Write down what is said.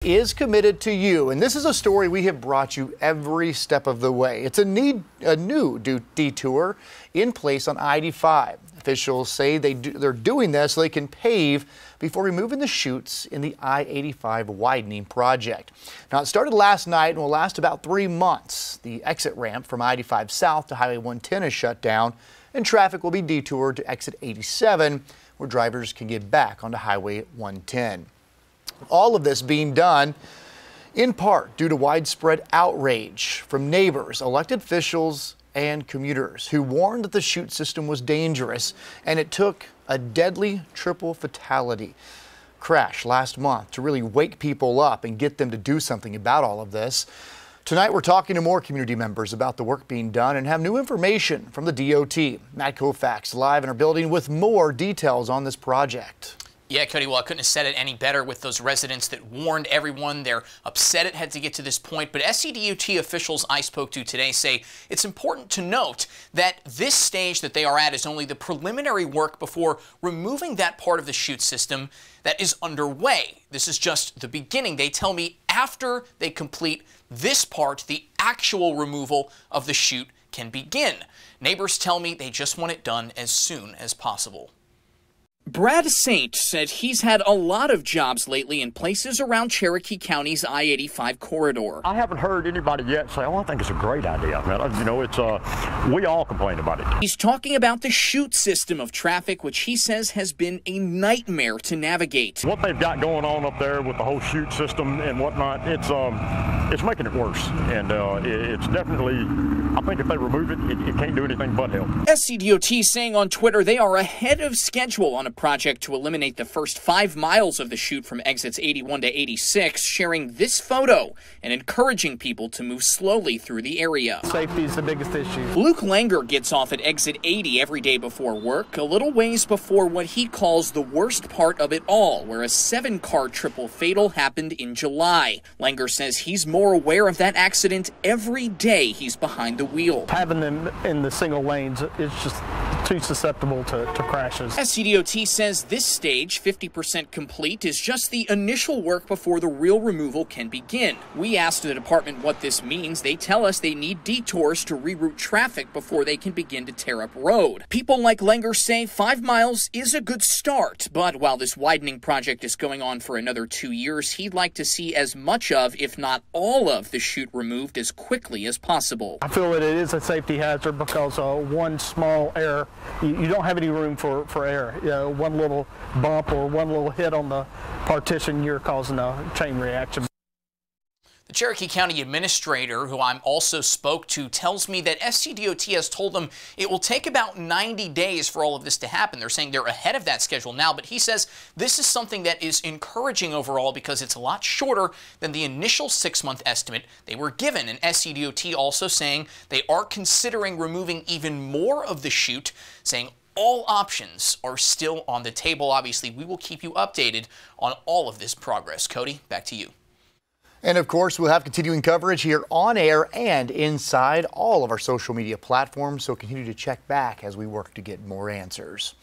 Is committed to you, and this is a story we have brought you every step of the way. It's a new detour in place on I-85. Officials say they're doing this so they can pave before removing the chutes in the I-85 widening project. Now, it started last night and will last about 3 months. The exit ramp from I-85 south to Highway 110 is shut down, and traffic will be detoured to exit 87, where drivers can get back onto Highway 110. All of this being done in part due to widespread outrage from neighbors, elected officials, and commuters who warned that the chute system was dangerous, and it took a deadly triple fatality crash last month to really wake people up and get them to do something about all of this. Tonight, we're talking to more community members about the work being done and have new information from the DOT. Matt Koufax live in our building with more details on this project. Yeah, Cody, well, I couldn't have said it any better with those residents that warned everyone. They're upset it had to get to this point, but SCDOT officials I spoke to today say it's important to note that this stage that they are at is only the preliminary work before removing that part of the chute system that is underway. This is just the beginning. They tell me after they complete this part, the actual removal of the chute can begin. Neighbors tell me they just want it done as soon as possible. Brad Saint said he's had a lot of jobs lately in places around Cherokee County's I-85 corridor. I haven't heard anybody yet say, oh, I think it's a great idea. You know, we all complain about it. He's talking about the chute system of traffic, which he says has been a nightmare to navigate. What they've got going on up there with the whole chute system and whatnot, it's making it worse. And it's definitely, I think if they remove it, it can't do anything but help. SCDOT saying on Twitter they are ahead of schedule on a project to eliminate the first 5 miles of the chute from exits 81 to 86, sharing this photo and encouraging people to move slowly through the area. Safety is the biggest issue. Luke Langer gets off at exit 80 every day before work, a little ways before what he calls the worst part of it all, where a 7-car triple fatal happened in July. Langer says he's more aware of that accident every day he's behind the wheel. Having them in the single lanes is just too susceptible to crashes. SCDOT says this stage, 50% complete, is just the initial work before the real removal can begin. We asked the department what this means. They tell us they need detours to reroute traffic before they can begin to tear up road. People like Langer say 5 miles is a good start, but while this widening project is going on for another 2 years, he'd like to see as much of, if not all of, the chute removed as quickly as possible. I feel that it is a safety hazard because one small error, you don't have any room for error. You know, one little bump or one little hit on the partition, you're causing a chain reaction. The Cherokee County administrator, who I also spoke to, tells me that SCDOT has told them it will take about 90 days for all of this to happen. They're saying they're ahead of that schedule now, but he says this is something that is encouraging overall because it's a lot shorter than the initial 6-month estimate they were given. And SCDOT also saying they are considering removing even more of the chute, saying all options are still on the table. Obviously, we will keep you updated on all of this progress. Cody, back to you. And of course, we'll have continuing coverage here on air and inside all of our social media platforms, so continue to check back as we work to get more answers.